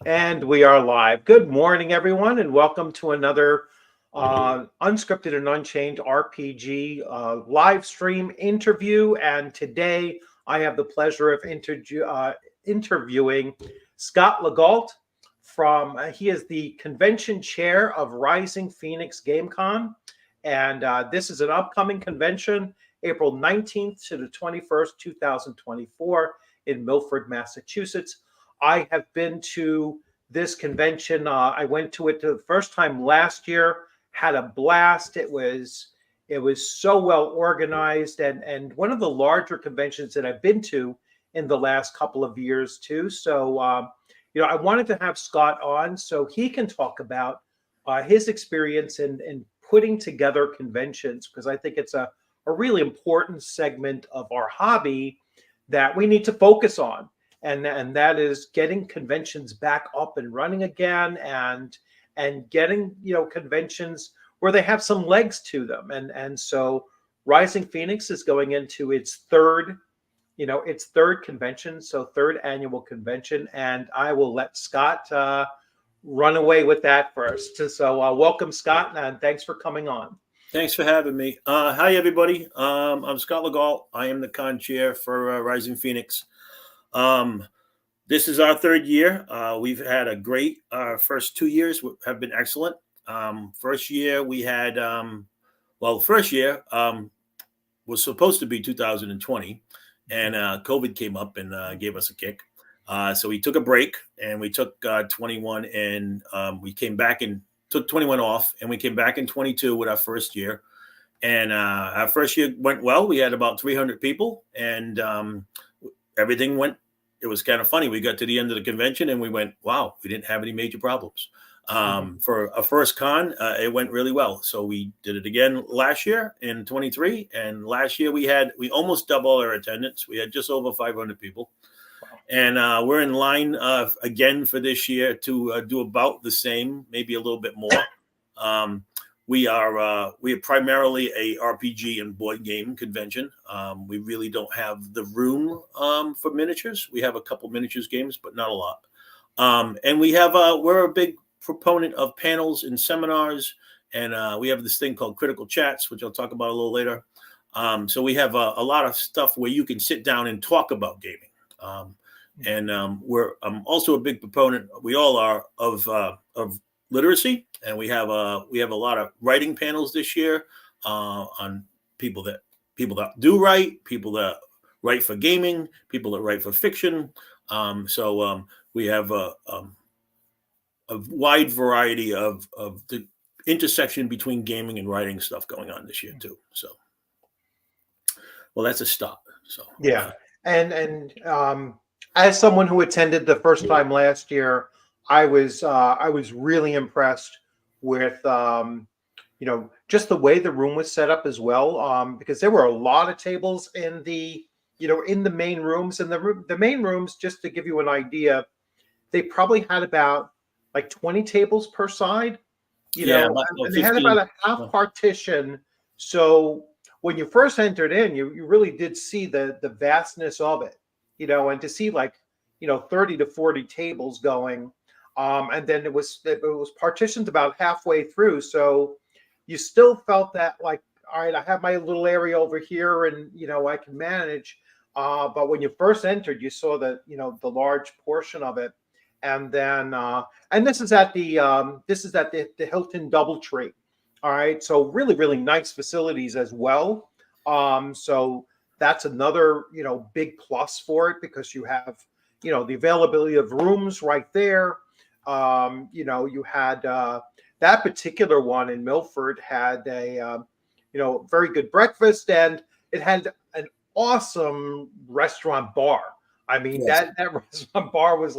And we are live. Good morning, everyone, and welcome to another unscripted and unchained RPG live stream interview. And today I have the pleasure of interviewing Scott Legault from, he is the convention chair of Rising Phoenix GameCon. And this is an upcoming convention, April 19th to the 21st, 2024 in Milford, Massachusetts. I have been to this convention. I went to it the first time last year, had a blast. It was so well organized and one of the larger conventions that I've been to in the last couple of years too. So I wanted to have Scott on so he can talk about his experience in putting together conventions, because I think it's a really important segment of our hobby that we need to focus on. And that is getting conventions back up and running again, and getting conventions where they have some legs to them. And so Rising Phoenix is going into its third convention, so third annual convention, and I will let Scott run away with that first. So welcome, Scott, and thanks for coming on. Thanks for having me. Hi, everybody. I'm Scott Legault. I am the con chair for Rising Phoenix. This is our third year. We've had a great first 2 years have been excellent. First year we had, first year was supposed to be 2020, and COVID came up and gave us a kick. So we took a break and we took 21 and we came back and took 21 off, and we came back in 22 with our first year. And our first year went well. We had about 300 people, and everything went. It was kind of funny. We got to the end of the convention and we went, wow, we didn't have any major problems. For a first con, it went really well. So we did it again last year in 23. And last year we almost doubled our attendance. We had just over 500 people. And we're in line again for this year to do about the same, maybe a little bit more. We are primarily a RPG and board game convention. We really don't have the room for miniatures. We have a couple miniatures games, but not a lot. And we're a big proponent of panels and seminars, and we have this thing called Critical Chats, which I'll talk about a little later. So we have a lot of stuff where you can sit down and talk about gaming. I'm also a big proponent. We all are of literacy, and we have a lot of writing panels this year on people that do write, people that write for gaming, people that write for fiction. So we have a wide variety of the intersection between gaming and writing stuff going on this year too. So, well, that's a start. So yeah, and as someone who attended the first time last year, I was really impressed with just the way the room was set up as well, because there were a lot of tables in the main rooms, and the main rooms, just to give you an idea, they probably had about like 20 tables per side, and they had about a half partition. So when you first entered in, you really did see the vastness of it, and to see 30 to 40 tables going. And then it was partitioned about halfway through, so you still felt that all right, I have my little area over here, and I can manage. But when you first entered, you saw the large portion of it, and then and this is at the Hilton DoubleTree. All right, so really nice facilities as well. So that's another big plus for it, because you have the availability of rooms right there. You had that particular one in Milford had a very good breakfast, and it had an awesome restaurant bar. I mean, yes. that restaurant bar was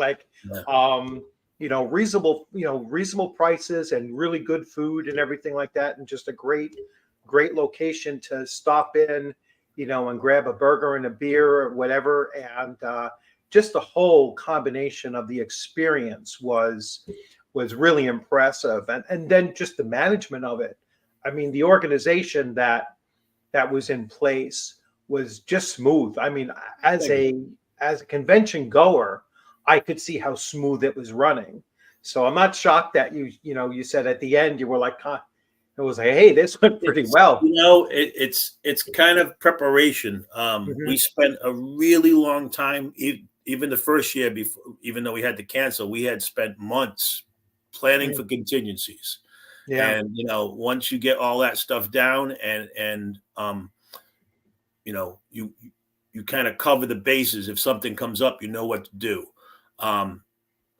reasonable prices and really good food and everything like that, and just a great location to stop in, and grab a burger and a beer or whatever. And just the whole combination of the experience was really impressive. And then just the management of it. I mean, the organization that was in place was just smooth. I mean, as a convention goer, I could see how smooth it was running. So I'm not shocked that you said at the end you were like, huh, it was like, hey, this went pretty It's well. it's kind of preparation. We Hmm. spent a really long time, even the first year before, even though we had to cancel, we had spent months planning for contingencies. Yeah. And once you get all that stuff down, and you kind of cover the bases. If something comes up, you know what to do. Um,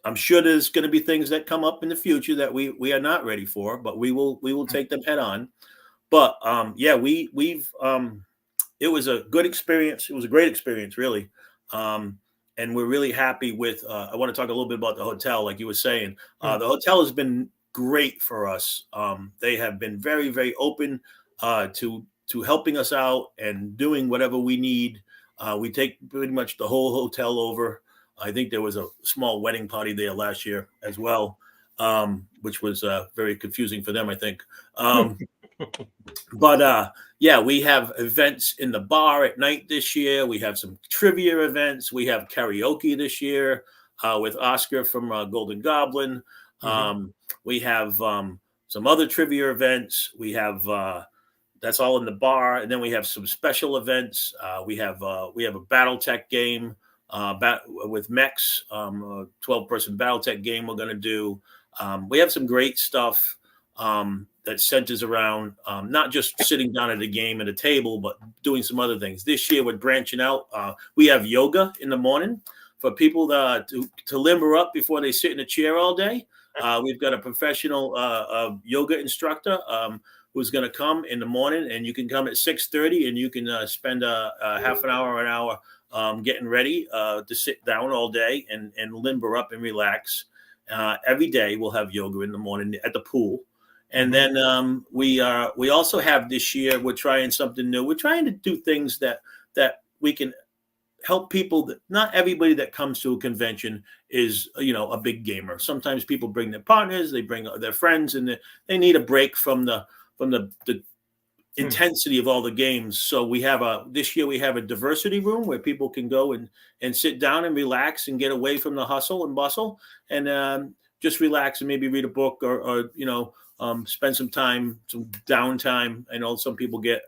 I'm sure there's going to be things that come up in the future that we are not ready for, but we will take them head on. But yeah, we've it was a good experience. It was a great experience, really. Um, and we're really happy with. I want to talk a little bit about the hotel, like you were saying. Mm. The hotel has been great for us. They have been very, very open to helping us out and doing whatever we need. We take pretty much the whole hotel over. I think there was a small wedding party there last year as well, which was very confusing for them, I think. But yeah, we have events in the bar at night this year. We have some trivia events. We have karaoke this year with Oscar from Golden Goblin. Hmm. We have some other trivia events. We have that's all in the bar, and then we have some special events. We have a BattleTech game with mechs, a 12-person BattleTech game we're going to do. We have some great stuff that centers around not just sitting down at a game at a table, but doing some other things. This year, we're branching out. We have yoga in the morning for people to limber up before they sit in a chair all day. We've got a professional yoga instructor who's going to come in the morning, and you can come at 6:30, and you can spend a half an hour or an hour getting ready to sit down all day and limber up and relax. Every day we'll have yoga in the morning at the pool. And Hmm. then we also have this year, we're trying something new. We're trying to do things that we can help people. That not everybody that comes to a convention is a big gamer. Sometimes people bring their partners, they bring their friends, and they need a break from the intensity of all the games. So this year we have a diversity room where people can go and sit down and relax and get away from the hustle and bustle, and just relax and maybe read a book or spend some downtime. I know some people get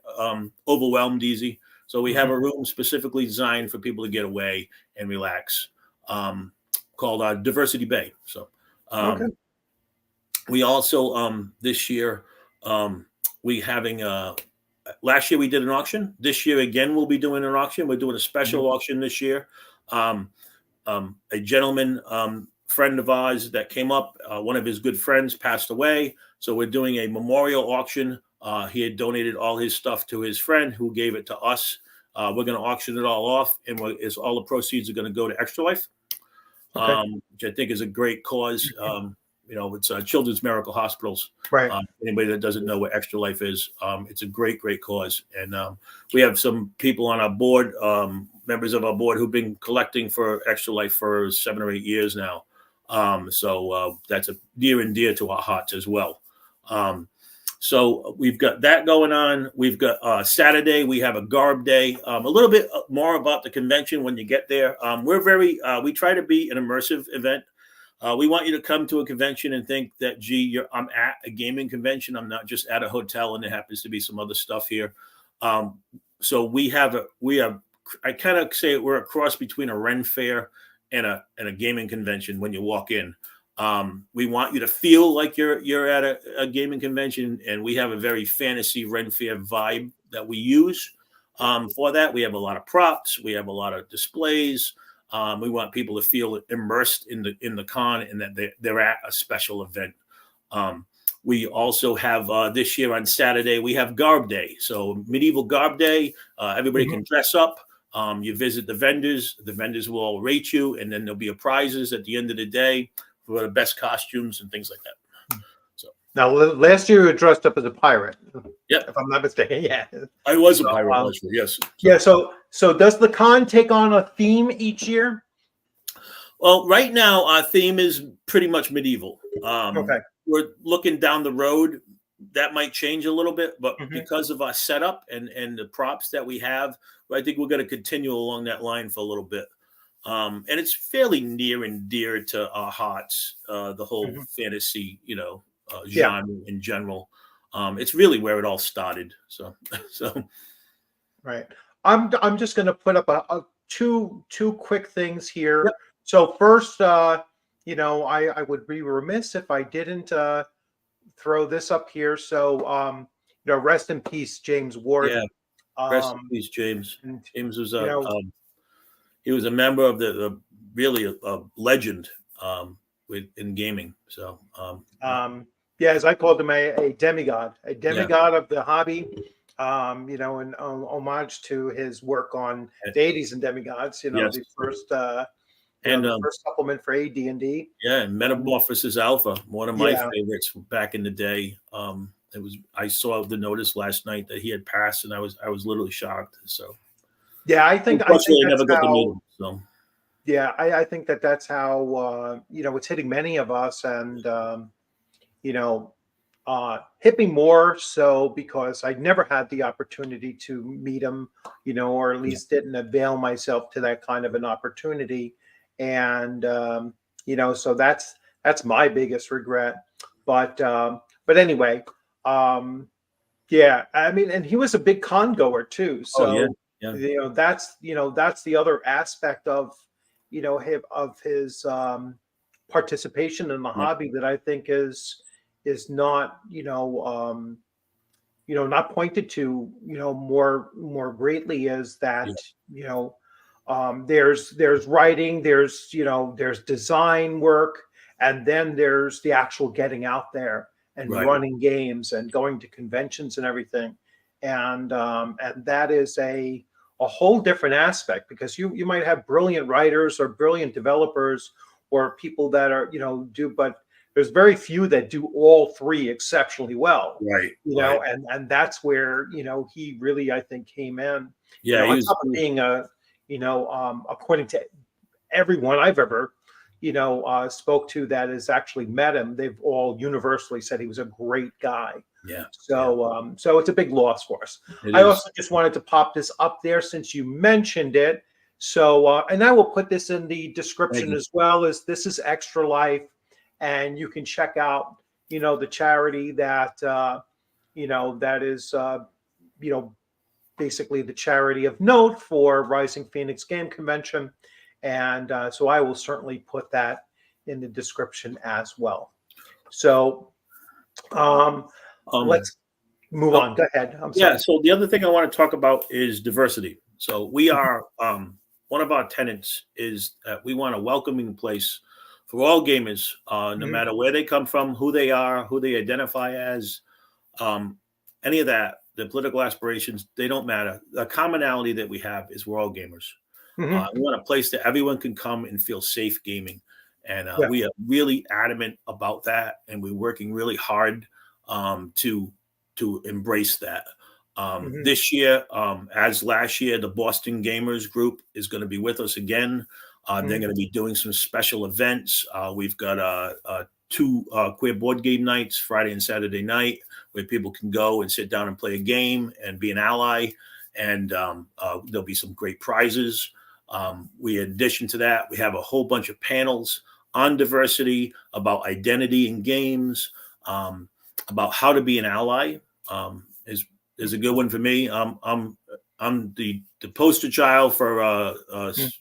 overwhelmed easy. So we have Hmm. a room specifically designed for people to get away and relax, called Diversity Bay. So Okay. we also this year we having last year we did an auction. This year again we'll be doing an auction. We're doing a Hmm. special auction this year. Um, a gentleman friend of ours that came up, one of his good friends passed away, so we're doing a memorial auction. He had donated all his stuff to his friend, who gave it to us. We're going to auction it all off, and all the proceeds are going to go to Extra Life, Okay. which I think is a great cause. It's Children's Miracle Hospitals. Right. Anybody that doesn't know what Extra Life is, it's a great, great cause. And we have some people on our board, members of our board, who've been collecting for Extra Life for 7 or 8 years now. So that's a near and dear to our hearts as well. So we've got that going on. We've got Saturday. We have a Garb Day. A little bit more about the convention when you get there. We try to be an immersive event. We want you to come to a convention and think that, gee, I'm at a gaming convention. I'm not just at a hotel and there happens to be some other stuff here. So I kind of say we're a cross between a Ren fair and a gaming convention when you walk in. We want you to feel like you're at a gaming convention, and we have a very fantasy Ren fair vibe that we use for that. We have a lot of props. We have a lot of displays. We want people to feel immersed in the con and that they're at a special event. We also have this year on Saturday, we have Garb Day. So medieval Garb Day, everybody Hmm. can dress up. You visit the vendors. The vendors will all rate you, and then there'll be a prizes at the end of the day for the best costumes and things like that. So, Now, last year you were dressed up as a pirate, yep, if I'm not mistaken. Yeah. I was a So, pirate last year. Yes. yeah. So, So does the con take on a theme each year? well, right now our theme is pretty much medieval. Okay. We're looking down the road. That might change a little bit, but Hmm. because of our setup and the props that we have, I think we're going to continue along that line for a little bit. And it's fairly near and dear to our hearts. The whole Mhm. fantasy, Yeah. genre in general. It's really where it all started. So, so Right. I'm just going to put up a two quick things yep, here. So first, I would be remiss if I didn't throw this up here. So rest in peace, James Ward. yeah. Rest in Um, peace, James. and James was you know, he was a member of the really a legend in gaming. So yeah, as I called him, a yeah, demigod of the hobby. In homage to his work on deities and demigods. yes, and The first supplement for AD&D. yeah, and Metamorphosis Alpha, one of my Yeah, favorites back in the day. It was I saw the notice last night that he had passed, and I was literally shocked. So yeah, I think unfortunately, I that's never got to meet how. him. So Yeah, I think that's how it's hitting many of us, and you know, hit me more so because I never had the opportunity to meet him, or at yeah, least didn't avail myself to that kind of an opportunity, and so that's my biggest regret. But anyway, um, yeah, I mean, and he was a big con goer too. oh yeah, So, yeah, that's the other aspect of, his participation in the yeah, hobby that I think is not, not pointed to, more greatly is yeah, that, there's writing, there's design work, and then there's the actual getting out there and right, running games and going to conventions and everything. And that is a whole different aspect because you might have brilliant writers or brilliant developers or people that are, but there's very few that do all three exceptionally well, right, right. and that's where, he really, I think, came in, Yeah, on top of being according to everyone I've ever, spoke to that has actually met him, they've all universally said he was a great guy. yeah, yeah. So it's a big loss for us. It I is. also just wanted to pop this up there since you mentioned it. So, and I will put this in the Thank description you. as well, as this is Extra Life, and you can check out, the charity that is, you know, basically the charity of note for Rising Phoenix Game Convention. And so I will certainly put that in the description as well. So um, Um, let's move oh, on. Go ahead. I'm yeah. sorry. So the other thing I want to talk about is diversity. So we are one of our tenets is that we want a welcoming place for all gamers, no Mhm. matter where they come from, who they are, who they identify as, um, any of that. The political aspirations, they don't matter. The commonality that we have is we're all gamers. Mhm. We want a place that everyone can come and feel safe gaming. And Yeah. we are really adamant about that. And we're working really hard to embrace that. Mhm. This year, as last year, the Boston Gamers Group is going to be with us again. They're Mhm. going to be doing some special events. We've got two queer board game nights, Friday and Saturday night, where people can go and sit down and play a game and be an ally. And there'll be some great prizes. In addition to that, we have a whole bunch of panels on diversity, about identity in games, about how to be an ally. Is a good one for me. I'm the poster child for Mhm.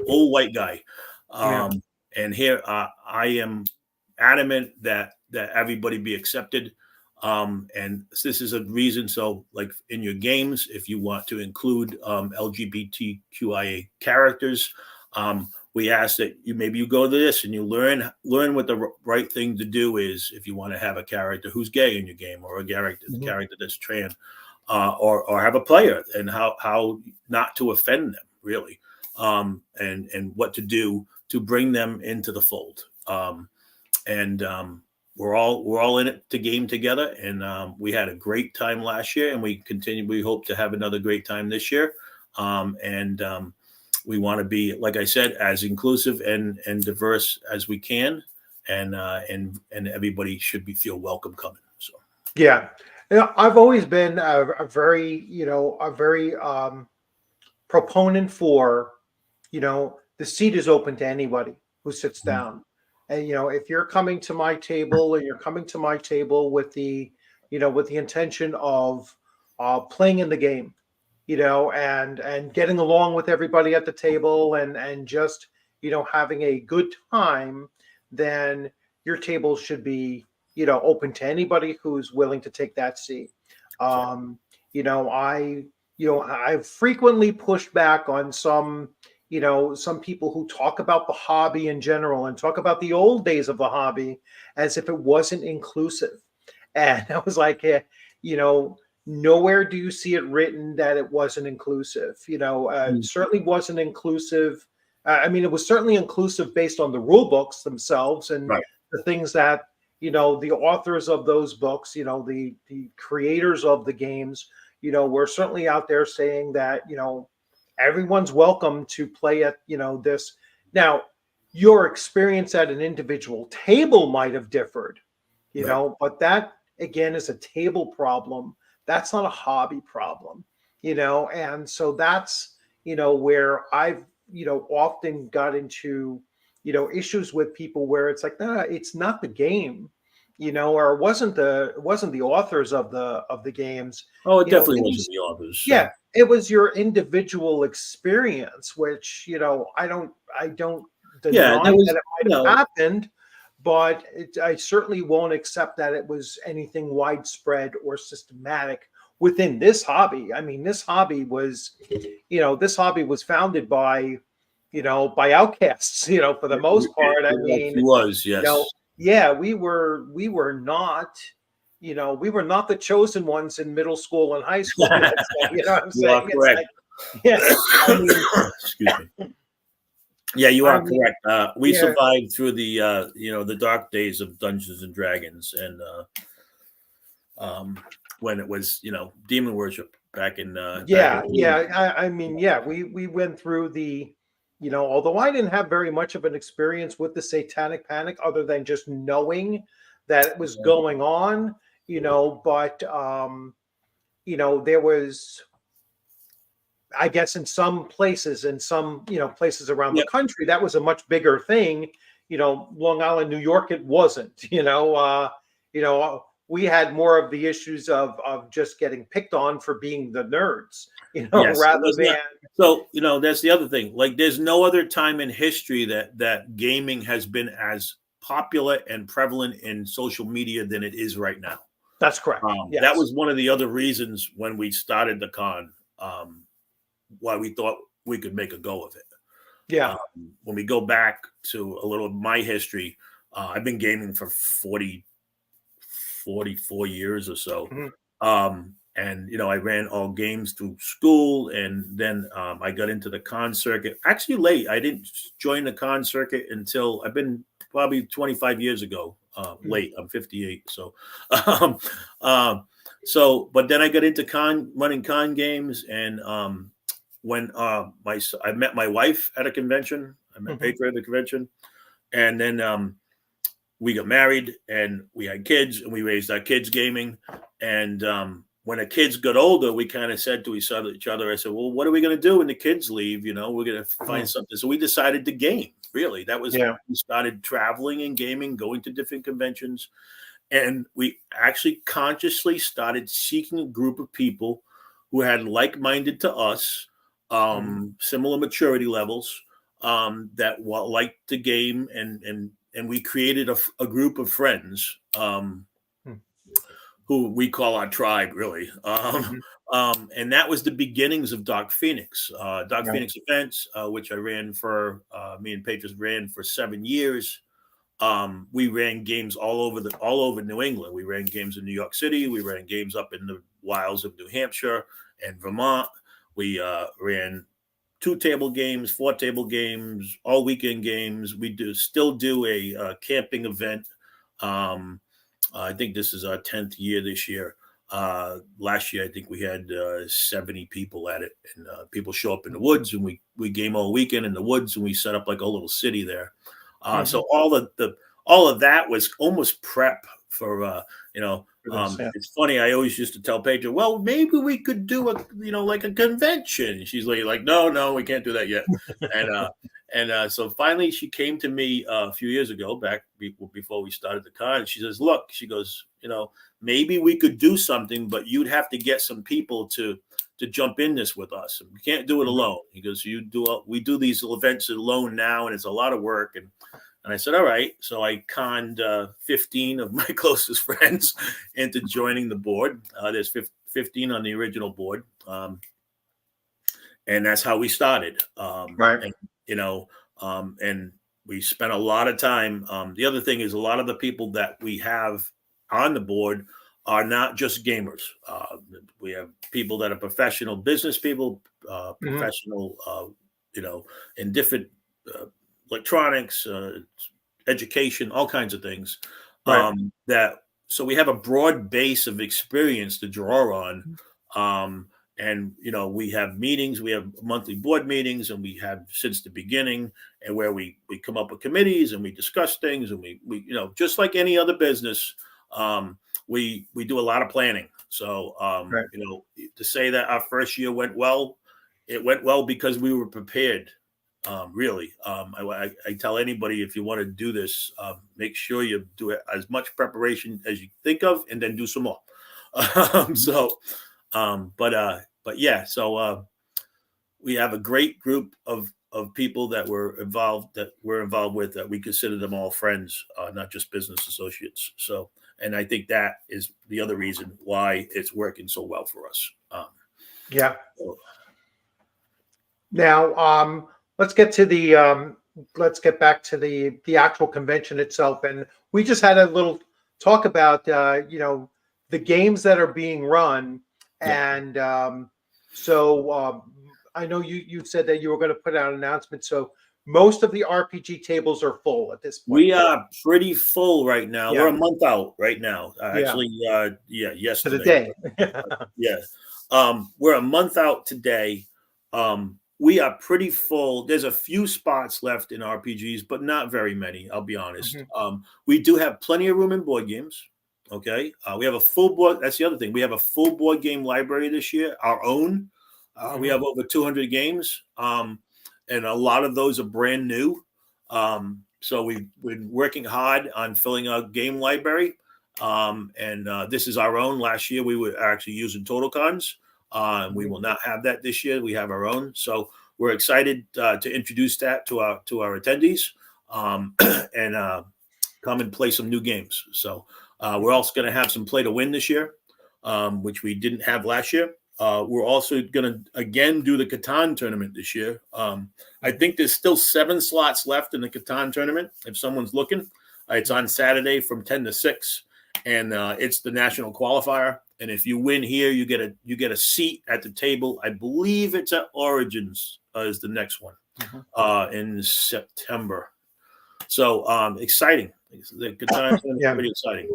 old white guy, Yeah. and here I am adamant that everybody be accepted. And this is a reason. So, like in your games, if you want to include LGBTQIA characters, we ask that you go to this and you learn what the right thing to do is if you want to have a character who's gay in your game or a Mhm. character that's trans, or have a player and how not to offend them really, and what to do to bring them into the fold. And we're all in it to game together, and we had a great time last year, and we hope to have another great time this year. And we want to be, like I said, as inclusive and diverse as we can, and everybody should feel welcome coming. So Yeah. I've always been a very proponent for, the seat is open to anybody who sits Mhm. down. And if you're coming to my table and you're coming to my table with the intention of playing in the game, and getting along with everybody at the table and just having a good time, then your table should be open to anybody who's willing to take that seat. Sure. um I've frequently pushed back on some people who talk about the hobby in general and talk about the old days of the hobby as if it wasn't inclusive. And I was like, you know, nowhere do you see it written that it wasn't inclusive. It Mm. certainly wasn't inclusive. I mean, it was certainly inclusive based on the rule books themselves and Right. the things that the authors of those books, the creators of the games, were certainly out there saying that everyone's welcome to play at this. Now, your experience at an individual table might have differed, Right. but that again is a table problem. That's not a hobby problem, and so that's where I've often got into issues with people where it's like, no, it's not the game, or it wasn't the authors of the games. Oh, it definitely It wasn't was, the authors. yeah, So it was your individual experience, which I don't yeah, deny that that was, it might have happened, but I certainly won't accept that it was anything widespread or systematic within this hobby. I mean, this hobby was founded by outcasts, for the most part. I it mean, actually was. you know, Yes. yeah, we were not the chosen ones in middle school and high school, let's say, you know what I'm You saying? are It's correct. like, yeah, I mean, Excuse me. Yeah, you I are mean, correct. We yeah, survived through the dark days of Dungeons and Dragons, and when it was demon worship back in yeah, the yeah. 80s. I mean, yeah, we went through although I didn't have very much of an experience with the Satanic Panic other than just knowing that it was going on, but there was, I guess, in some places around the Yep. country, that was a much bigger thing. Long Island, New York, it wasn't. We had more of the issues of just getting picked on for being the nerds, Yes, it rather was than not. So that's the other thing. Like, there's no other time in history that gaming has been as popular and prevalent in social media than it is right now. that's correct. That Yes. was one of the other reasons when we started the con, why we thought we could make a go of it. Yeah. Um, when we go back to a little of my history, I've been gaming for 44 years or so. Mhm. And I ran all games through school, and then I got into the con circuit. Actually, late. I didn't join the con circuit until I've been probably 25 years ago. Mhm. Late. I'm 58, so um, um, but then I got into running con games, and when I met my wife at a convention. I met Mhm. Baker at the convention, and then we got married and we had kids and we raised our kids gaming. And when the kids got older, we kind of said to each other, I said, well, what are we going to do when the kids leave? We're going to find Mhm. something. So we decided to game. Really, that was, Yeah. we started traveling and gaming, going to different conventions. And we actually consciously started seeking a group of people who had like-minded to us, Mhm. similar maturity levels, that liked the game, and we created a group of friends, Mhm. who we call our tribe, really. Mhm. And that was the beginnings of Dark Phoenix. Dark Right. Phoenix events, which I ran for, me and Patriots ran for 7 years. We ran games all over New England. We ran games in New York City. We ran games up in the wilds of New Hampshire and Vermont. We ran 2 table games, 4 table games, all weekend games. We still do a camping event. Um, I think this is our 10th year this year. Last year, I think we had 70 people at it, and people show up in the woods, and we game all weekend in the woods, and we set up like a little city there. Mhm. So all of that was almost prep for for this. Yeah. It's funny. I always used to tell Pedro, well, maybe we could do like a convention. And she's like, no, we can't do that yet. So finally she came to me a few years ago, back before we started the con. She says, look, she goes, maybe we could do something, but you'd have to get some people to jump in this with us. We can't do it alone. He goes, we do these events alone now, and it's a lot of work. And I said, all right. So I conned 15 of my closest friends into joining the board. There's 15 on the original board. And that's how we started. Right. And, and we spent a lot of time. The other thing is, a lot of the people that we have on the board are not just gamers. We have people that are professional business people, professional, in different electronics, education, all kinds of things. Right. So we have a broad base of experience to draw on. And we have meetings, we have monthly board meetings, and we have since the beginning, and where we come up with committees and we discuss things, and we just like any other business, we do a lot of planning. So Right. to say that our first year went well, it went well because we were prepared. Really, I tell anybody, if you want to do this, make sure you do as much preparation as you think of, and then do some more. But yeah, so we have a great group of people that we're involved with, that we consider them all friends, not just business associates. So, and I think that is the other reason why it's working so well for us. Yeah. So. Now, let's get back to the actual convention itself. And we just had a little talk about the games that are being run. Yeah. And so I know you said that you were going to put out an announcement. So most of the RPG tables are full at this point. We are pretty full right now. Yeah. We're a month out right now. Actually, yesterday. To the day. Yeah. We're a month out today. We are pretty full. There's a few spots left in RPGs, but not very many, I'll be honest. We do have plenty of room in board games. Okay. We have a full board. That's the other thing. We have a full board game library this year, our own. We have over 200 games. And a lot of those are brand new. So we've been working hard on filling our game library. And this is our own. Last year, we were actually using Total Cons. We will not have that this year. We have our own. So we're excited to introduce that to our attendees and come and play some new games. So we're also going to have some play to win this year, which we didn't have last year. We're also going to, again, do the Catan tournament this year. I think there's still 7 slots left in the Catan tournament, if someone's looking. It's on Saturday from 10 to 6, and it's the national qualifier. And if you win here, you get a seat at the table. I believe it's at Origins is the next one in September. So exciting. The Catan tournament is pretty exciting.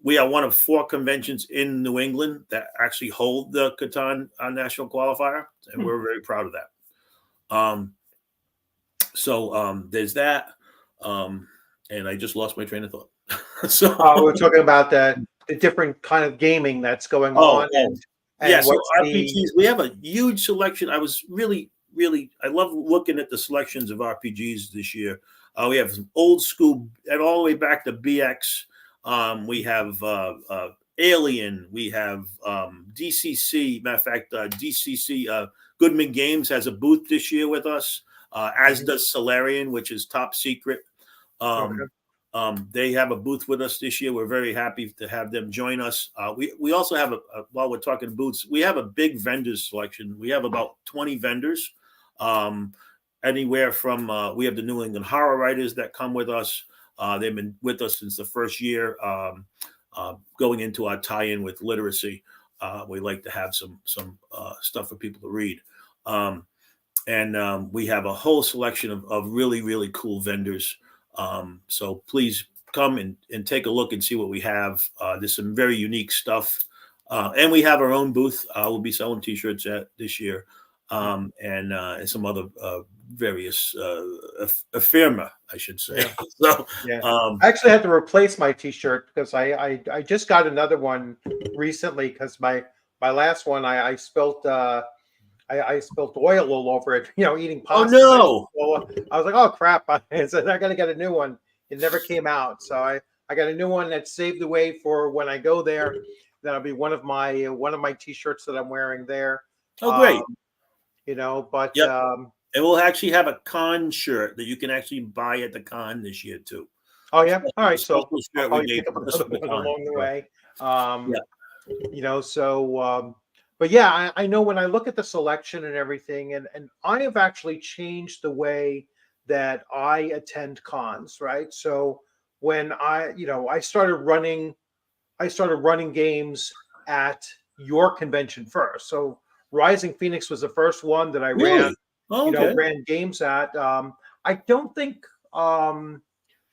We are one of 4 conventions in New England that actually hold the Catan national qualifier, and we're very proud of that. So there's that, and I just lost my train of thought. So we're talking about the different kind of gaming that's going on. And so RPGs, we have a huge selection. I was really, I love looking at the selections of RPGs this year. We have some old school, and all the way back to BX. We have Alien. We have DCC. Matter of fact, DCC Goodman Games has a booth this year with us, as does Solarian, which is top secret. They have a booth with us this year. We're very happy to have them join us. We also have while we're talking booths, we have a big vendors selection. We have about 20 vendors. Anywhere from we have the New England horror writers that come with us. They've been with us since the first year, going into our tie-in with literacy. We like to have some stuff for people to read. And we have a whole selection of really, really cool vendors. So please come and take a look and see what we have. There's some very unique stuff. And we have our own booth. We'll be selling T-shirts this year. and some other various ephemera, I should say. Yeah. So, Yeah. I actually had to replace my T-shirt because I just got another one recently because my last one I spilt I spilt oil all over it, eating oh pasta. no, So I was like, oh crap! I said I got to get a new one. It never came out, so I got a new one that saved the way for when I go there. That'll be one of my T-shirts that I'm wearing there. oh Um, great, but yep. And we'll actually have a con shirt that you can actually buy at the con this year too. oh yeah, all A right. So special I'll shirt we probably made pick up just another for the one con. along the So, way. yeah, But yeah, I know when I look at the selection and everything, and I have actually changed the way that I attend cons, right? So when I started running games at your convention first. So Rising Phoenix was the first one that I ran, really. Oh, okay. ran games at. I don't think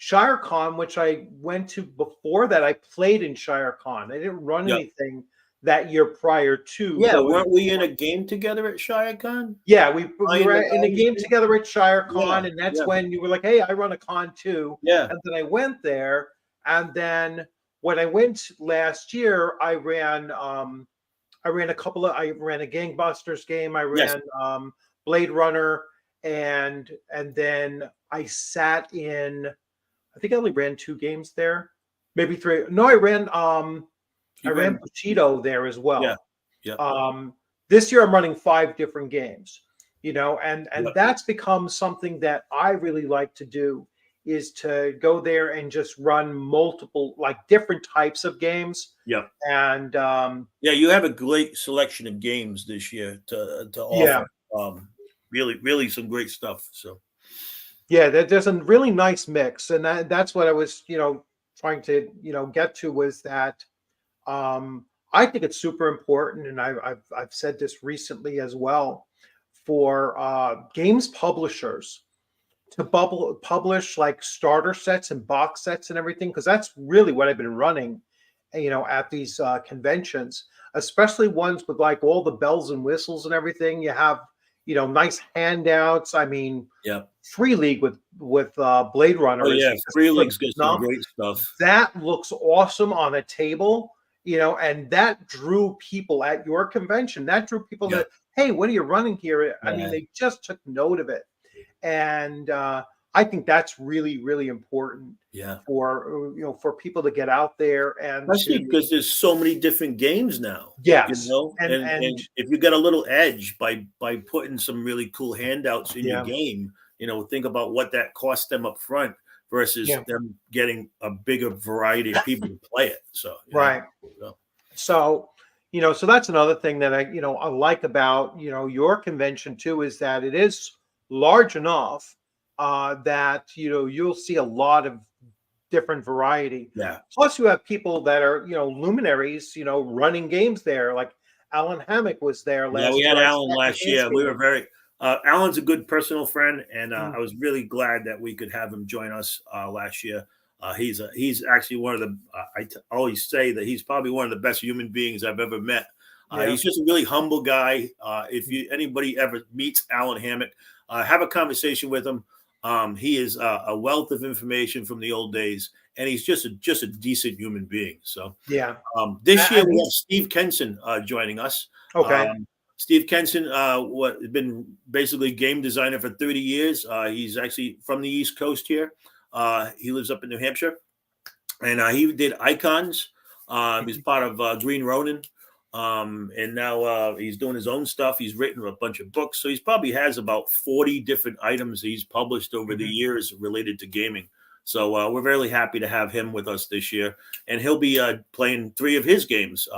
ShireCon, which I went to before that, I played in ShireCon. I didn't run Yeah. anything that year prior to Yeah, going. weren't we in a game together at ShireCon? Yeah, we Playing were the in a guys? game together at Yeah, ShireCon, and that's yeah, when you were like, "Hey, I run a con too." yeah. And then I went there, and then when I went last year, I ran a Gangbusters game, I Yes. ran Blade Runner, and then I sat in. I think I only ran two games there, maybe three. No, I You ran ran. Bushido there as Yeah, well. yeah, Um, this year I'm running five different games, and yeah, that's become something that I really like to do is to go there and just run multiple like different types of games. yeah. And Yeah, you have a great selection of games this year to yeah, offer. Um, really, really some great stuff. So yeah, there's a really nice mix, and that's what I was, trying to, get to was that I think it's super important, and I've said this recently as well for games publishers to publish like starter sets and box sets and everything because that's really what I've been running, at these conventions, especially ones with like all the bells and whistles and everything. You have nice handouts. I mean, yeah. Free League with Blade Oh Runner yeah, is Free League's got some phenomenal. great stuff. That looks awesome on a table, and that drew people at your convention. That drew people Yeah, to, hey, what are you running here? I mean, yeah. they just took note of it. And I think that's really, really important Yeah. for people to get out there and Especially to, because there's so many different games now, yes. And and if you get a little edge by putting some really cool handouts in your yeah, game, think about what that cost them up front versus yeah, them getting a bigger variety of people to play it. So right. so, So, so that's another thing that I like about, your convention too, is that it is large enough that, you'll see a lot of different variety. yeah. Plus, you have people that are, luminaries, running games there. Like Alan Hammock was there Yeah, we last had year. I Alan sat in last his year. We were game. very Alan's a good personal friend, and Mm, I was really glad that we could have him join us last year. He's actually one of the always say that he's probably one of the best human beings I've ever met. yeah. He's just a really humble guy. If you anybody ever meets Alan Hammock, have a conversation with him. He is a wealth of information from the old days, and he's just a decent human being. So Yeah. this year And we have he's Steve Kenson joining us. okay. Um, Steve Kenson, what has been basically game designer for 30 years. He's actually from the East Coast here. He lives up in New Hampshire, and he did Icons. He's Mhm. part of Green Ronin, and now he's doing his own stuff. He's written a bunch of books, so he's probably has about 40 different items he's published over the Mhm. years related to gaming. So we're really happy to have him with us this year, and he'll be playing three of his games.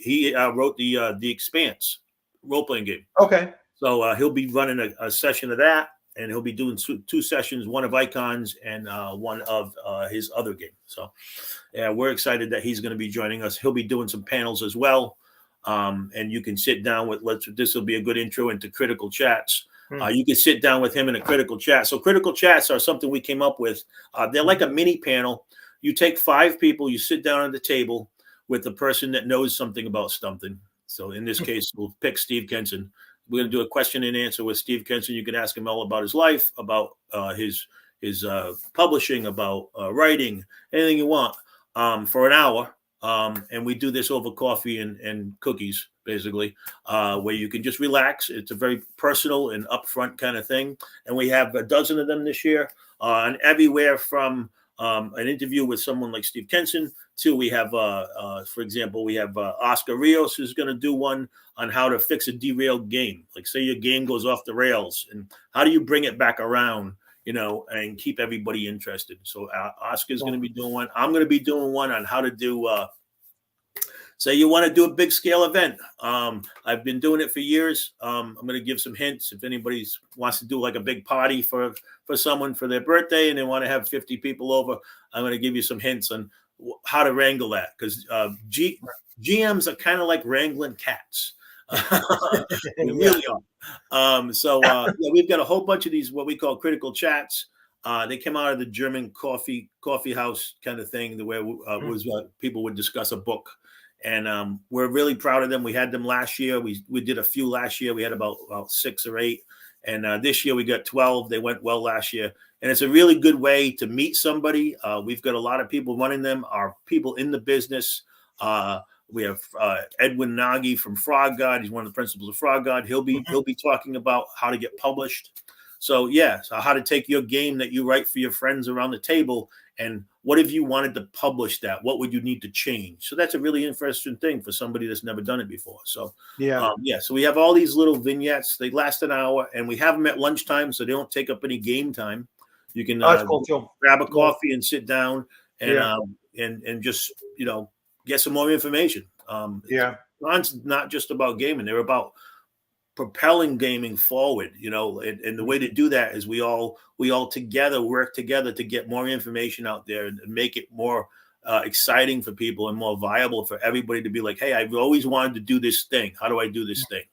He wrote the Expanse role playing game, Okay. so he'll be running a session of that, and he'll be doing two sessions, one of Icons and one of his other game. So yeah, we're excited that he's going to be joining us. He'll be doing some panels as well, and you can sit down with. This will be a good intro into critical chats. Mm, You can sit down with him in a critical chat. So critical chats are something we came up with. They're like mhm. a mini panel. You take five people, you sit down at the table with the person that knows something about something. So in this case, we'll pick Steve Kenson. we're going to do a question and answer with Steve Kenson. You can ask him all about his life, about his publishing, about writing, anything you want, for an hour. And we do this over coffee and cookies, basically, where you can just relax. It's a very personal and upfront kind of thing. And we have a dozen of them this year, and everywhere from an interview with someone like Steve Kenson to we have, for example, we have Oscar Rios who's going to do one on how to fix a derailed game. Like, say your game goes off the rails, and how do you bring it back around, and keep everybody interested. So Oscar's going to be doing one. I'm going to be doing one on how to do, say you want to do a big scale event. I've been doing it for years. I'm going to give some hints. If anybody wants to do like a big party for someone for their birthday and they want to have 50 people over, I'm going to give you some hints on how to wrangle that. Because GMs are kind of like wrangling cats. They really are. So we've got a whole bunch of these, what we call critical chats. They came out of the German coffee house kind of thing, where people would discuss a book. And we're really proud of them. We had them last year. We did a few last year. We had about 6 or 8. And this year we got 12. They went well last year. And it's a really good way to meet somebody. We've got a lot of people running them, are people in the business. We have Edwin Nagy from Frog God. He's one of the principals of Frog God. He'll be talking about how to get published. So how to take your game that you write for your friends around the table, and what if you wanted to publish that? What would you need to change? So that's a really interesting thing for somebody that's never done it before. So so we have all these little vignettes. They last an hour, and we have them at lunchtime, so they don't take up any game time. You can grab a coffee and sit down and just get some more information. It's not just about gaming; they're about propelling gaming forward, and the way to do that is we all together work together to get more information out there and make it more exciting for people and more viable for everybody to be like, hey, I've always wanted to do this thing. How do I do this thing?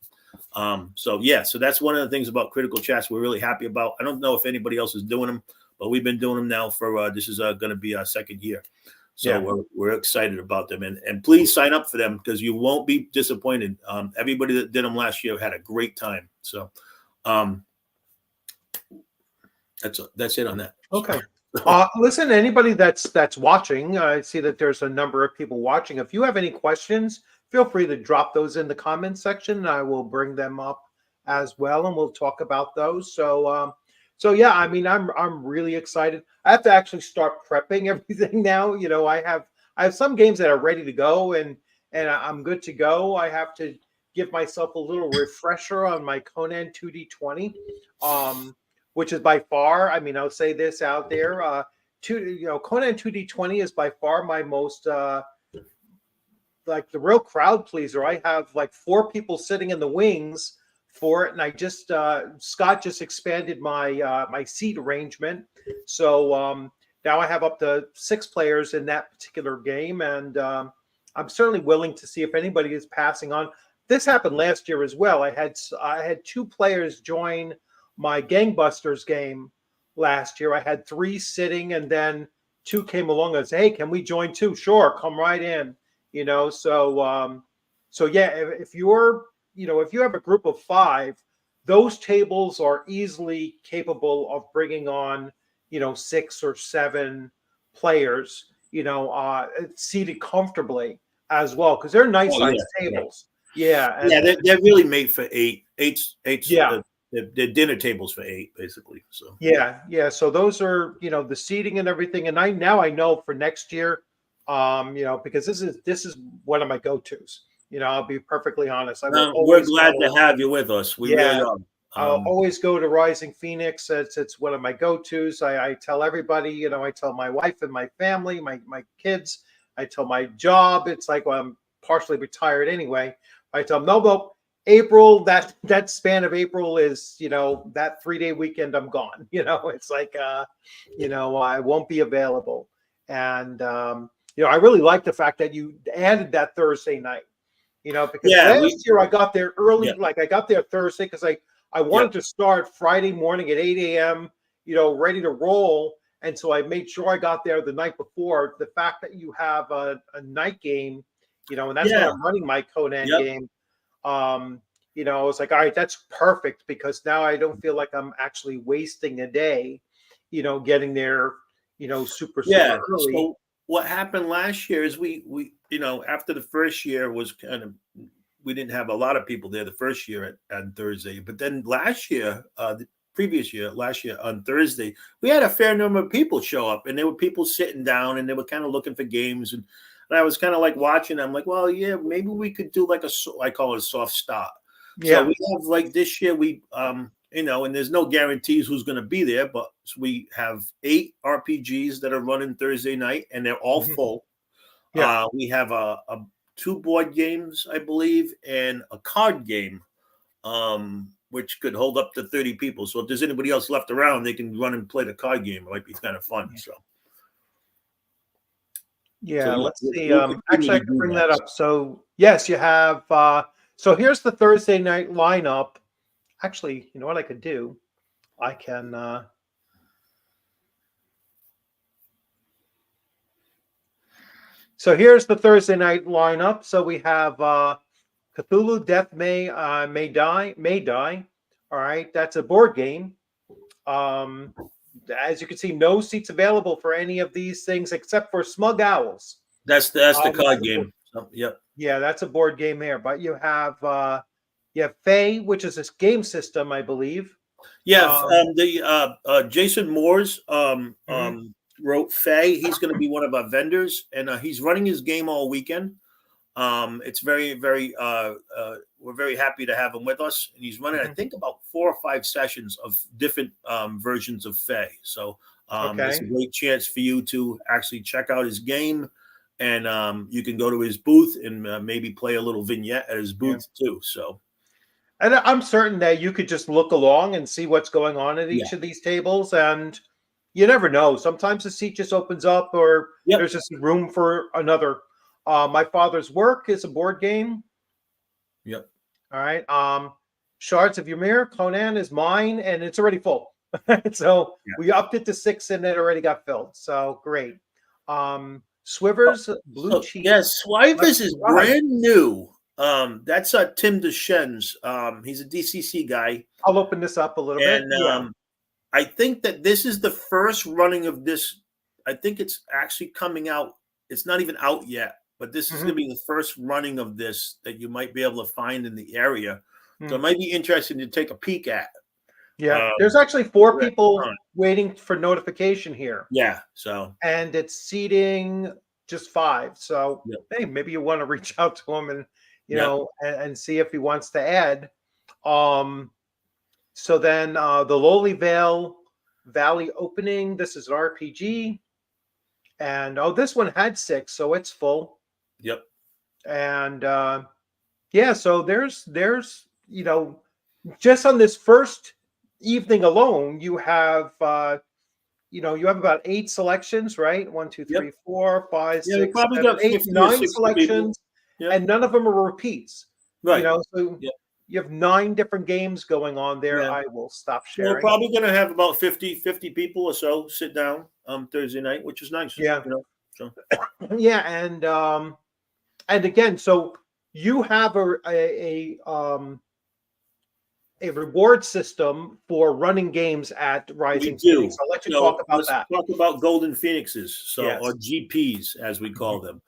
So that's one of the things about Critical Chats we're really happy about. I don't know if anybody else is doing them, but we've been doing them now for this is going to be our second year. So we're excited about them, and please sign up for them because you won't be disappointed. Everybody that did them last year had a great time. So that's it on that. Okay. Listen, anybody that's watching, I see that there's a number of people watching. If you have any questions, feel free to drop those in the comments section. I will bring them up as well, and we'll talk about those. So yeah, I mean, I'm really excited. I have to actually start prepping everything now. I have some games that are ready to go, and I'm good to go. I have to give myself a little refresher on my Conan 2D20, which is by far, I mean, I'll say this out there, Conan 2D20 is by far my most like the real crowd pleaser. I have like 4 people sitting in the wings for it, and I just Scott just expanded my my seat arrangement, so now I have up to 6 players in that particular game, and I'm certainly willing to see if anybody is passing on. This happened last year as well. I had 2 players join my Gangbusters game last year. I had 3 sitting, and then 2 came along and said, "Hey, can we join too?" Sure, come right in. So yeah, if you have a group of 5, those tables are easily capable of bringing on, 6 or 7 players, seated comfortably as well, because they're nice sized tables. They're really made for 8. They're dinner tables for 8, basically. So so those are the seating and everything, and I know for next year, because this is one of my go-tos. I'll be perfectly honest. We're glad to have you with us. We really are. I'll always go to Rising Phoenix. It's one of my go-tos. I tell everybody, I tell my wife and my family, my kids, I tell my job. It's like, well, I'm partially retired anyway. I tell them, no, April, that span of April is, that 3-day weekend, I'm gone. It's like, I won't be available. And, I really like the fact that you added that Thursday night. Because last year I got there early, like I got there Thursday because I wanted to start Friday morning at 8 a.m., ready to roll. And so I made sure I got there the night before. The fact that you have a night game, and that's when I'm running my Conan game, I was like, all right, that's perfect because now I don't feel like I'm actually wasting a day, getting there, super, super Yeah. early. So what happened last year is after the first year was we didn't have a lot of people there the first year at Thursday, but then last year, the previous year, last year on Thursday, we had a fair number of people show up, and there were people sitting down, and they were kind of looking for games, and I was kind of like watching. I'm like, well, yeah, maybe we could do like I call it a soft start. So Yeah. we have like this year and there's no guarantees who's going to be there, but we have 8 RPGs that are running Thursday night, and they're all Mhm. full. Yeah. We have a 2 board games, I believe, and a card game, which could hold up to 30 people. So if there's anybody else left around, they can run and play the card game. It might be kind of fun. So Yeah, yeah, let's see. we'll continue Actually, I to can do bring that. that up. So, yes, you have. So here's the Thursday night lineup. Actually, you know what I could do? I can. So here's the Thursday night lineup. So we have Cthulhu Death May Die. All right, that's a board game. Um, as you can see, no seats available for any of these things except for Smug Owls. That's the Which is card game. So, yep. Yeah, that's a board game here. But you have Fey, which is this game system, I believe. Yeah, Um, the Jason Moore's mhm, wrote Faye. He's going to be one of our vendors, and he's running his game all weekend. It's very, very. We're very happy to have him with us, and he's running, I mhm. think, about 4 or 5 sessions of different versions of Faye. So it's a Okay. great chance for you to actually check out his game, and you can go to his booth and maybe play a little vignette at his Yeah. booth too. So And I'm certain that you could just look along and see what's going on at yeah, each of these tables, and you never know. Sometimes the seat just opens up, or yep, there's just room for another. My father's work is a board game. yep, All right. Shards of Ymir, Conan is mine, and it's already full. So yeah. we upped it to 6, and it already got filled. So great. Swivers, Blue So Cheek, yes, Swivers is Go ahead. brand new. That's Tim Deschen's. He's a DCC guy, I'll open this up a little bit. and Yeah. I think that this is the first running of this. I think it's actually coming out. It's not even out yet, but this is Mhm. going to be the first running of this that you might be able to find in the area. So Mm. it might be interesting to take a peek at. Yeah. There's Um, actually 4 at the people time. waiting for notification here, Yeah. So and it's seating just 5. So yep, hey, maybe you want to reach out to him and yep, and see if he wants to add. Um, So then the Lowly Vale Valley opening. This is an RPG. And this one had 6, so it's full. yep, And yeah, so there's just on this first evening alone, you have about 8 selections, right? One, two, yep. three, four, five, Yeah, we six, probably seven, got eight, 50 or nine 60 people. selections, Yep. and none of them are repeats. Right. So Yep. you have 9 different games going on there. Yeah. I will stop So we're sharing. probably going to have about 50 people or so sit down Thursday night, which is nice, Yeah. So Yeah, and again, so you have a reward system for running games at we Rising Phoenix. do. I'll let you talk So about let's that. talk about golden phoenixes, or Yes. GPs as we Mhm, call them.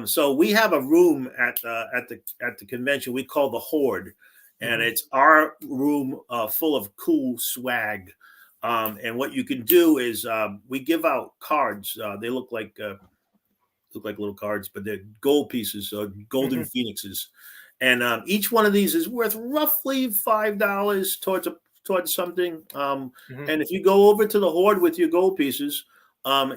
So we have a room at the convention we call the Horde, and mhm, it's our room full of cool swag. And what you can do is we give out cards. They look like little cards, but they're gold pieces, golden mhm, phoenixes, and each one of these is worth roughly $5 towards something. mhm, And if you go over to the Horde with your gold pieces,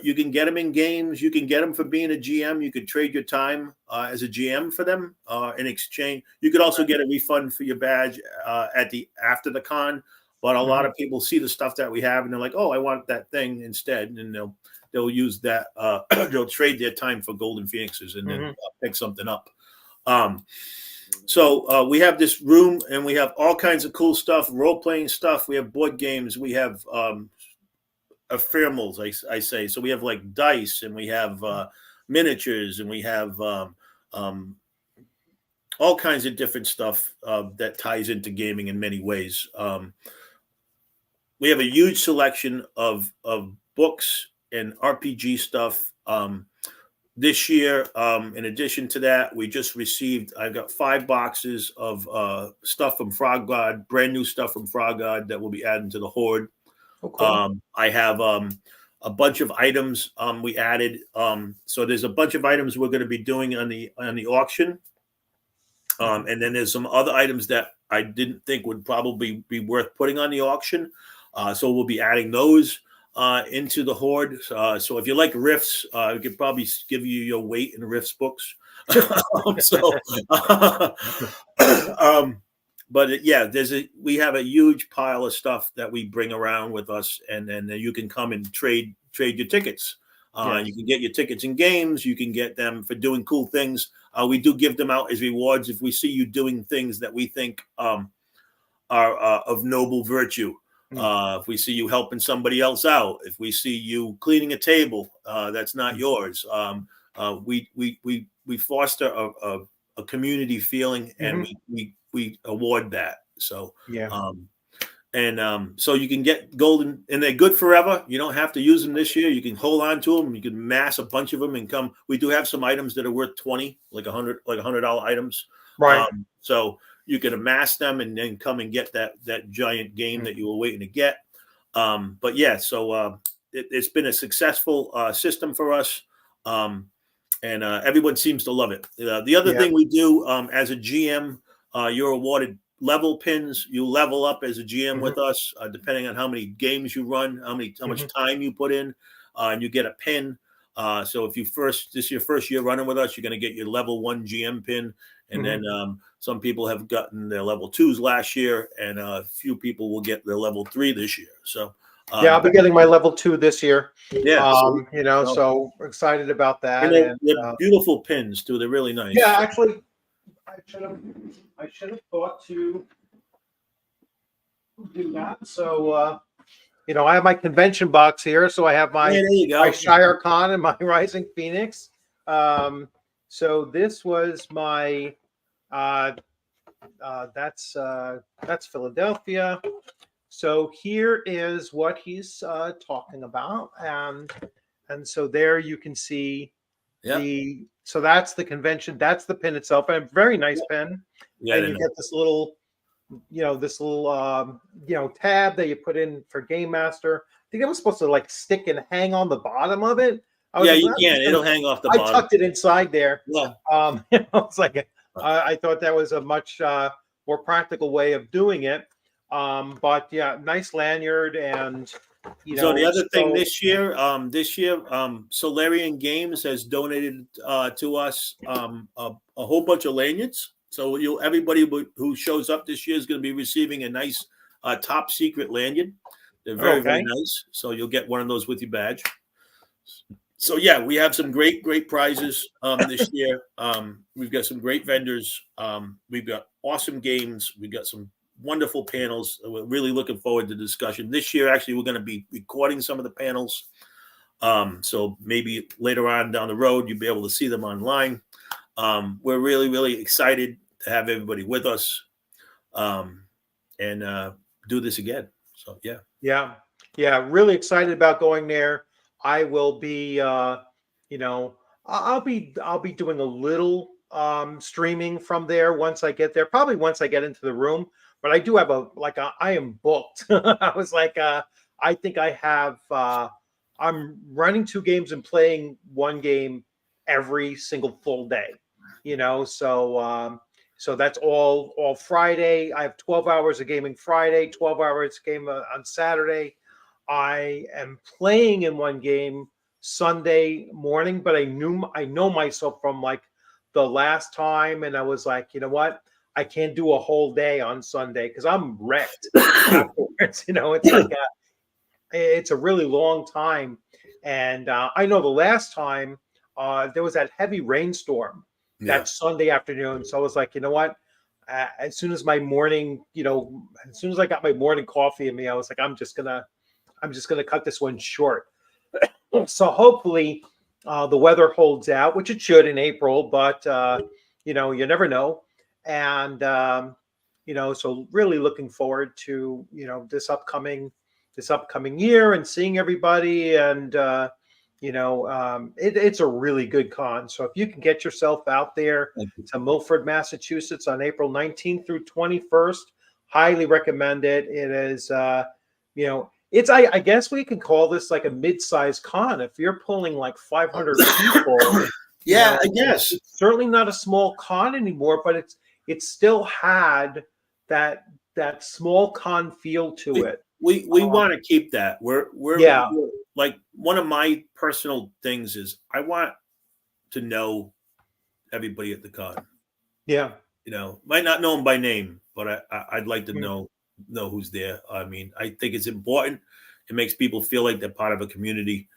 you can get them in games. You can get them for being a GM. You could trade your time as a GM for them in exchange. You could also get a refund for your badge at the after the con. But a lot mhm, of people see the stuff that we have and they're like, "Oh, I want that thing instead," and they'll use that. They'll trade their time for golden phoenixes and then mhm, pick something up. Um, so we have this room, and we have all kinds of cool stuff, role playing stuff. We have board games. We have ephemerals, I say. So we have like dice, and we have miniatures, and we have um, all kinds of different stuff that ties into gaming in many ways. We have a huge selection of books and RPG stuff. This year, in addition to that, we just received, I've got 5 boxes of stuff from Frog God, brand new stuff from Frog God that will be added to the Horde. Oh, cool. I have a bunch of items we added. So there's a bunch of items we're going to be doing on the auction. And then there's some other items that I didn't think would probably be worth putting on the auction. So we'll be adding those into the Horde. So if you like Rifts, we could probably give you your weight in Rifts books. But yeah, we have a huge pile of stuff that we bring around with us, and then you can come and trade your tickets. Yes. You can get your tickets in games. You can get them for doing cool things. We do give them out as rewards if we see you doing things that we think are of noble virtue. If we see you helping somebody else out, if we see you cleaning a table that's not yours, we foster a community feeling, and we award that. So Yeah. So you can get golden, and they're good forever. You don't have to use them this year. You can hold on to them. You can mass a bunch of them and come. We do have some items that are worth 20, like $100 items. Right. So you can amass them and then come and get that giant game that you were waiting to get. But yeah, so it's been a successful system for us, and everyone seems to love it. The other thing we do as a GM, you're awarded level pins. You level up as a GM with us, depending on how many games you run, how much time you put in, and you get a pin. So if this is your first year running with us, you're going to get your level 1 GM pin. And then some people have gotten their level 2s last year, and a few people will get their level 3 this year. So I'll be getting my level 2 this year. Yeah, So excited about that. And they're beautiful pins too. They're really nice. Yeah, actually, I should have thought to do that. So I have my convention box here. So I have my Shire Con and my Rising Phoenix. So this was my that's Philadelphia. So here is what he's talking about, and so there you can see so that's the convention. That's the pin itself, and a very nice pin. Yeah, and you get this little, tab that you put in for Game Master. I think it was supposed to like stick and hang on the bottom of it. You can. It'll hang off the bottom. I tucked it inside there. Yeah. It's like I thought that was a much more practical way of doing it. But yeah, nice lanyard, and so the other thing this year, Solarian Games has donated to us a whole bunch of lanyards. So everybody who shows up this year is going to be receiving a nice top secret lanyard. They're very very nice. So you'll get one of those with your badge. So yeah, we have some great prizes this year. We've got some great vendors. We've got awesome games. We've got some wonderful panels. We're really looking forward to the discussion. This year, actually, we're going to be recording some of the panels. So maybe later on down the road, you'll be able to see them online. We're really, really excited to have everybody with us and do this again. So, yeah. Yeah. Really excited about going there. I will be, I'll be doing a little streaming from there once I get there, probably once I get into the room. But I do have I am booked. I was like, I think I have, I'm running 2 games and playing 1 game every single full day, so that's all Friday. I have 12 hours of gaming Friday, 12 hours game on Saturday. I am playing in 1 game Sunday morning, but I know myself from like the last time, and I was like, you know what? I can't do a whole day on Sunday because I'm wrecked afterwards. It's like it's a really long time. And I know the last time there was that heavy rainstorm that Sunday afternoon. So I was like, you know what? As soon as my morning, as soon as I got my morning coffee in me, I was like, I'm just gonna cut this one short. So hopefully the weather holds out, which it should in April, but you never know. And so really looking forward to this upcoming year and seeing everybody. And it's a really good con. So if you can get yourself out there Thank you. to Milford, Massachusetts on April 19th through 21st, highly recommend it. It is, it's, I guess we can call this like a mid-sized con. If you're pulling like 500 people, Yeah, I guess. it's certainly not a small con anymore, but it still had that small con feel to it. We want to keep that. Yeah. We're like, one of my personal things is I want to know everybody at the con. Yeah. Might not know them by name, but I'd like to Mhm. know who's there. I mean, I think it's important. It makes people feel like they're part of a community.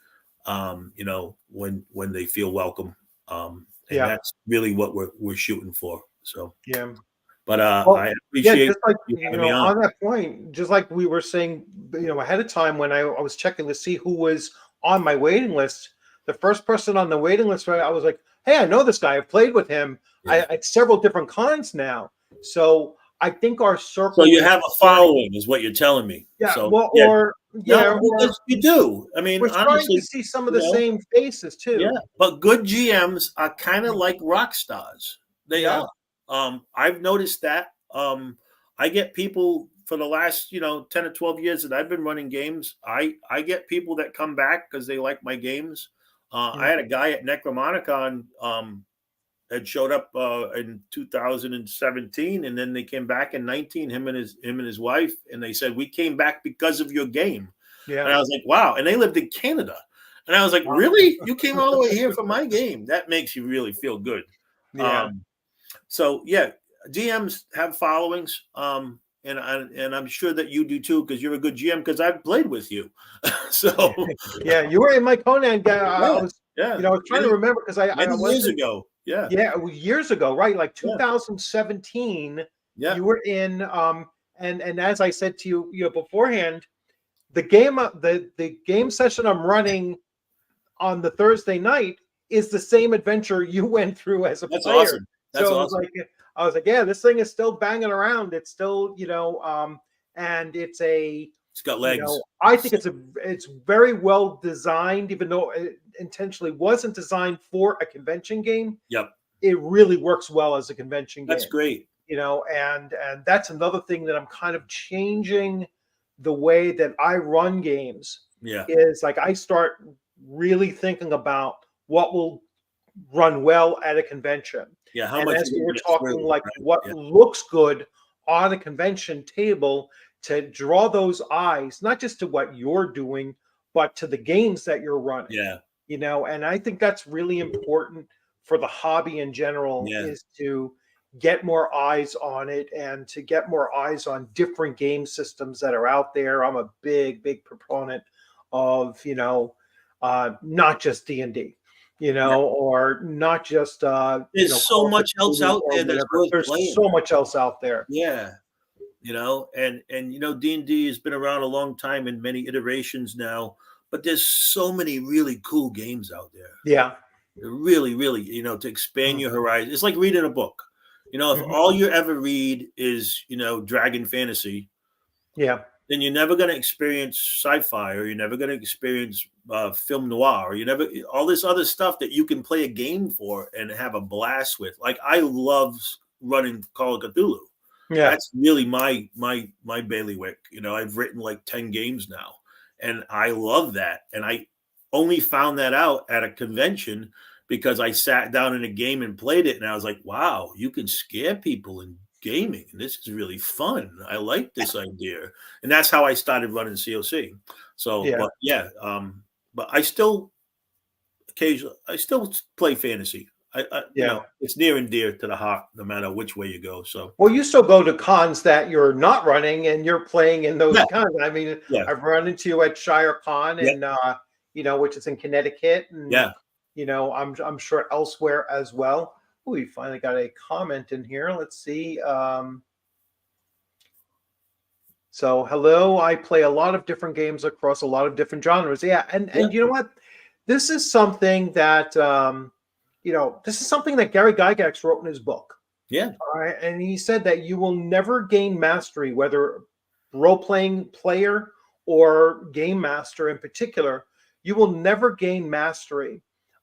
When they feel welcome. And Yeah. that's really what we're shooting for. So, Yeah. but Well, I yeah, appreciate just like, you having me on. on that point, just like we were saying, ahead of time when I was checking to see who was on my waiting list, the first person on the waiting list, right, I was like, hey, I know this guy. I've played with him. Yeah. At several different cons now. So I think our So circle you is have a starting. following, is what you're telling me. Yeah, So well, yeah, no, or you do. I mean, we're starting to honestly, see some of you the know, same faces yeah. too. But good GMs are kind of Mm. like rock stars. They Yeah. are. I've noticed that. I get people for the last 10 or 12 years that I've been running games. I get people that come back because they like my games. I Mm. had a guy at Necromonicon had showed up in 2017, and then they came back in 19. Him and his wife, and they said, we came back because of your game. And Yeah. I was like, wow. And they lived in Canada. And I was like, really? You came all the way here for my game? That makes you really feel good. Yeah. Um, so yeah, GMs have followings. And I'm sure that you do too, because you're a good GM, because I've played with you. So Yeah, you were in my Conan guy. I yeah, was, yeah. I was trying to Many, remember because I many years wasn't. ago. Yeah. Yeah, it was years ago, right? Like Yeah. 2017. Yeah. You were in, and as I said to you, beforehand, the game session I'm running on the Thursday night is the same adventure you went through as a That's player. awesome. That's So it was awesome. like, I was like, yeah, this thing is still banging around. It's still, and it's a, It's got legs. I think it's very well designed, even though it intentionally wasn't designed for a convention game. Yep. It really works well as a convention That's game, great. and that's another thing that I'm kind of changing the way that I run games. Yeah. Is like I start really thinking about what will run well at a convention. Yeah. How And much as you we gonna were get talking, through, like right? what Yeah. looks good on a convention table to draw those eyes, not just to what you're doing, but to the games that you're running, Yeah. and I think that's really important for the hobby in general, Yeah. is to get more eyes on it and to get more eyes on different game systems that are out there. I'm a big proponent of, not just D&D, Yeah. or not just There's so Call of much else Duty out or there that's whatever. worth There's playing. so much else out there. Yeah. And D&D has been around a long time in many iterations now, but there's so many really cool games out there. Yeah. Really, really, to expand your horizon. It's like reading a book. If Mhm. all you ever read is, dragon fantasy, Yeah. then you're never going to experience sci-fi, or you're never going to experience film noir, or you never, all this other stuff that you can play a game for and have a blast with. Like, I love running Call of Cthulhu. Yeah. That's really my bailiwick. I've written like 10 games now, and I love that. And I only found that out at a convention because I sat down in a game and played it, and I was like, wow, you can scare people in gaming. This is really fun. I like this idea. And that's how I started running COC. So, Yeah. but yeah, but I still play fantasy. Yeah. It's near and dear to the heart, no matter which way you go. So Well, you still go to cons that you're not running and you're playing in those yeah, cons. I mean, yeah, I've run into you at Shire Con, yeah, and which is in Connecticut, and yeah. I'm sure elsewhere as well. Oh, we finally got a comment in here. Let's see. So hello, I play a lot of different games across a lot of different genres. Yeah, Yeah. and you know what? This is something that this is something that Gary Gygax wrote in his book. Yeah. And he said that you will never gain mastery, whether role-playing player or game master in particular. You will never gain mastery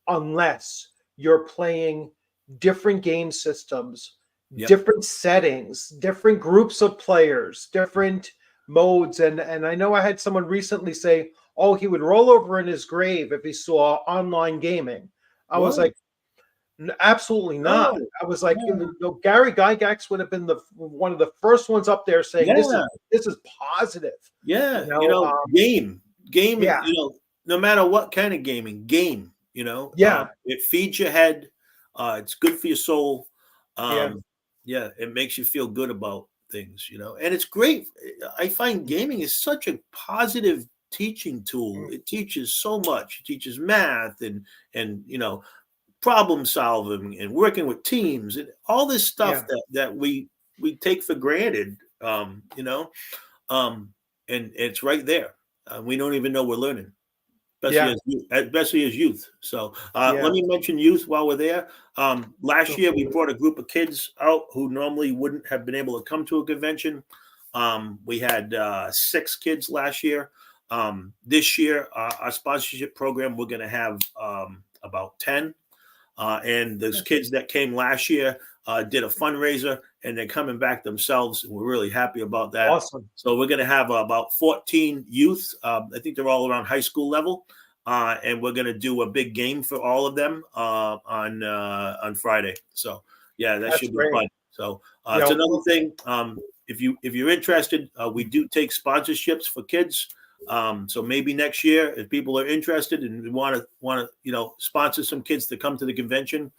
unless you're playing different game systems, Yep. different settings, different groups of players, different modes. And I know I had someone recently say, "Oh, he would roll over in his grave if he saw online gaming." I was What? like, absolutely not. No. I was like, No. Gary Gygax would have been the one of the first ones up there saying this is Yeah. this is positive. Yeah. Game, Yeah, no matter what kind of gaming, yeah, it feeds your head. It's good for your soul. yeah, Yeah, it makes you feel good about things, and it's great. I find gaming is such a positive teaching tool. It teaches so much. It teaches math and problem solving and working with teams and all this stuff yeah, that we take for granted. Um, and it's right there. We don't even know we're learning, yeah, especially as youth. So yeah. let me mention youth while we're there. Last Sure. year, we brought a group of kids out who normally wouldn't have been able to come to a convention. We had 6 kids last year. This year, our sponsorship program, we're going to have about 10. And those kids that came last year did a fundraiser, and they're coming back themselves. And we're really happy about that. Awesome. So we're going to have about 14 youth. I think they're all around high school level, and we're going to do a big game for all of them on Friday. So yeah, that That's should be great. fun. So You it's another know, thing. If you're interested, we do take sponsorships for kids. So maybe next year, if people are interested and want to sponsor some kids to come to the convention,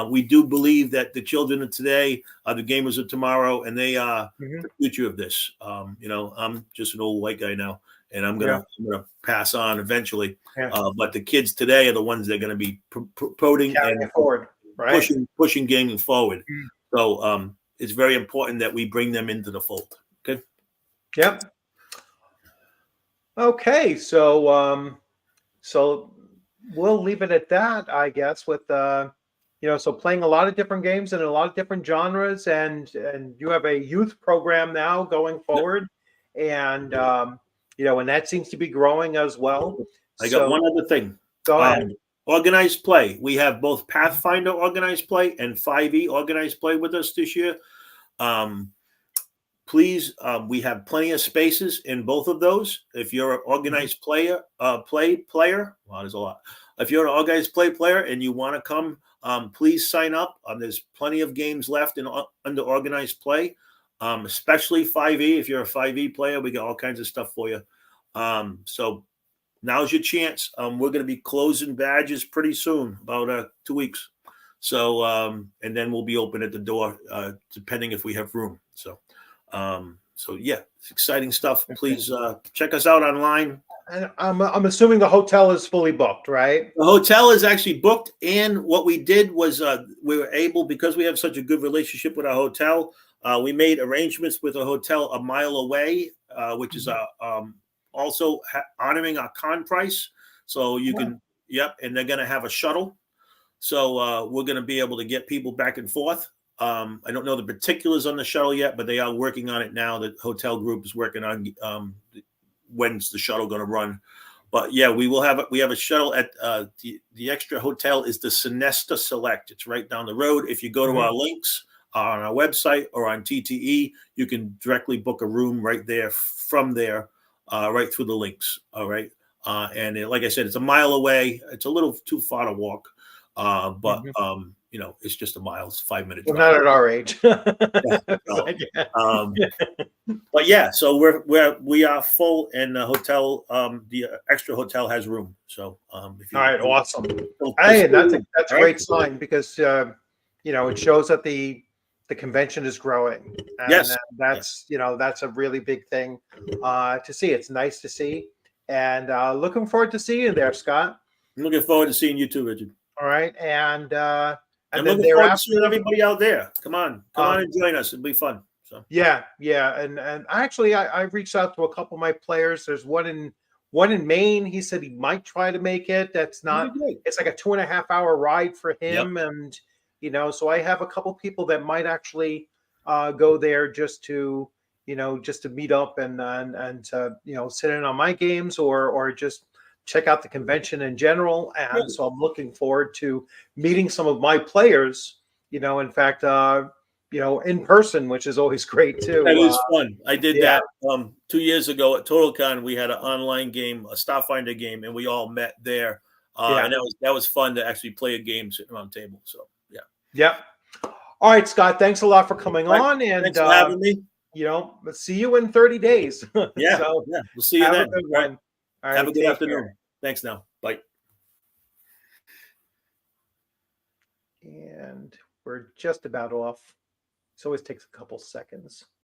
we do believe that the children of today are the gamers of tomorrow, and they are mhm, the future of this. I'm just an old white guy now, and I'm yeah, gonna pass on eventually. yeah. But the kids today are the ones that are going to be promoting Carrying and it forward, right? pushing gaming forward. Mm. So it's very important that we bring them into the fold. Okay. Yep. Okay, so we'll leave it at that, I guess, with so playing a lot of different games and a lot of different genres, and you have a youth program now going Yep. forward, and and that seems to be growing as well. I got So one other thing. go ahead. Organized play. We have both Pathfinder organized play and 5e organized play with us this year. Um, please, we have plenty of spaces in both of those. If you're an Mhm. organized player, wow, there's a lot. If you're an organized play player and you want to come, please sign up. There's plenty of games left under organized play, especially 5e. If you're a 5e player, we got all kinds of stuff for you. So now's your chance. We're going to be closing badges pretty soon, about 2 weeks. So, and then we'll be open at the door, depending if we have room. So yeah, it's exciting stuff. Okay. Please check us out online. And I'm assuming the hotel is fully booked, right? The hotel is actually booked, and what we did was we were able, because we have such a good relationship with our hotel, we made arrangements with a hotel a mile away, which is Mhm. also honoring our con price. So you Yeah. can, yep, and they're going to have a shuttle. So we're going to be able to get people back and forth. I don't know the particulars on the shuttle yet, but they are working on it now. The hotel group is working on when's the shuttle going to run. But yeah, we have a shuttle at the extra hotel is the Sonesta Select. It's right down the road. If you go to our Mhm. links on our website or on TTE, you can directly book a room right there from there, right through the links. All right. Like I said, it's a mile away. It's a little too far to walk, but Mhm. it's just a mile. It's a 5 minute Well, drive. not at our age. Yeah. It's So, like, yeah. um, but yeah, so we are full, and the hotel, the extra hotel has room. So if All you right, awesome. there's Hey, and still that's a room. that's a All right. great sign because it shows that the convention is growing, and Yes. Yes. that's a really big thing to see. It's nice to see, and looking forward to seeing you there, Scott. I'm looking forward to seeing you too, Richard. All right, and I'm then looking forward to seeing thereafter, everybody out there. Come on um, and join us. It'll be fun. So yeah, and actually, I reached out to a couple of my players. There's one in Maine. He said he might try to make it. That's it'll be not. great. It's like a 2.5 hour ride for Yep. him, and So I have a couple people that might actually go there just to meet up and sit in on my games or just check out the convention in general. And Good. so I'm looking forward to meeting some of my players. In fact, in person, which is always great That too. is fun. I did Yeah, that 2 years ago at TotalCon. We had an online game, a Starfinder game, and we all met there. yeah, And that was fun to actually play a game sitting around the table. So yeah. yeah. All right, Scott. Thanks a lot for coming All right. on, and Thanks for having me. see you in 30 days. Yeah, So yeah. We'll see you have a then. good All right. one. All Have a right, good take care. afternoon. Thanks now. Bye. And we're just about off. This always takes a couple seconds.